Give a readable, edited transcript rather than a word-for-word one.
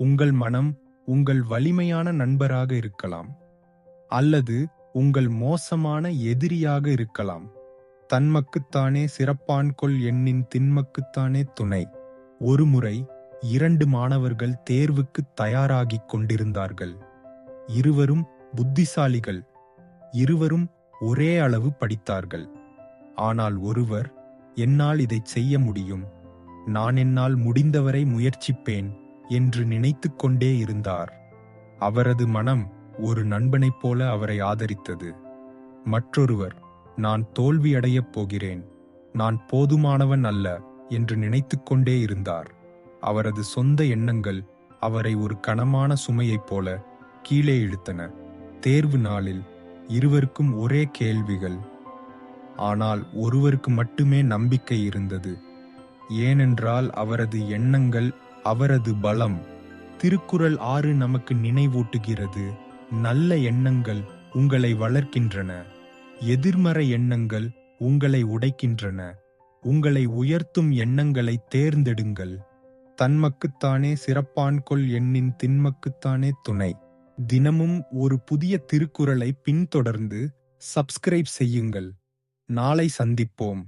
உங்கள் மனம் உங்கள் வலிமையான நண்பராக இருக்கலாம், அல்லது உங்கள் மோசமான எதிரியாக இருக்கலாம். தன்மக்குத்தானே சிறப்பான்கொள் எண்ணின் திண்மக்குத்தானே துணை. ஒருமுறை 2 மாணவர்கள் தேர்வுக்கு தயாராகிக் கொண்டிருந்தார்கள். இருவரும் புத்திசாலிகள், இருவரும் ஒரே அளவு படித்தார்கள். ஆனால் ஒருவர், என்னால் இதைச் செய்ய முடியும், நான் என்னால் முடிந்தவரை முயற்சிப்பேன் என்று நினைத்துக் கொண்டே இருந்தார். அவரது மனம் ஒரு நண்பனைப் போல அவரை ஆதரித்தது. மற்றொருவர், நான் தோல்வியடையப் போகிறேன், நான் போதுமானவன் அல்ல என்று நினைத்துக் கொண்டே இருந்தார். அவரது சொந்த எண்ணங்கள் அவரை ஒரு கனமான சுமையைப் போல கீழே இழுத்தன. தேர்வு நாளில் இருவருக்கும் ஒரே கேள்விகள். ஆனால் ஒருவருக்கு மட்டுமே நம்பிக்கை இருந்தது. ஏனென்றால் அவரது எண்ணங்கள் அவரது பலம். திருக்குறள் 6 நமக்கு நினைவூட்டுகிறது, நல்ல எண்ணங்கள் உங்களை வளர்க்கின்றன, எதிர்மறை எண்ணங்கள் உங்களை உடைக்கின்றன. உங்களை உயர்த்தும் எண்ணங்களை தேர்ந்தெடுங்கள். தன்மக்குத்தானே சிறப்பான்கொள் எண்ணின் திண்மக்குத்தானே துணை. தினமும் ஒரு புதிய திருக்குறளை பின்தொடர்ந்து சப்ஸ்கிரைப் செய்யுங்கள். நாளை சந்திப்போம்.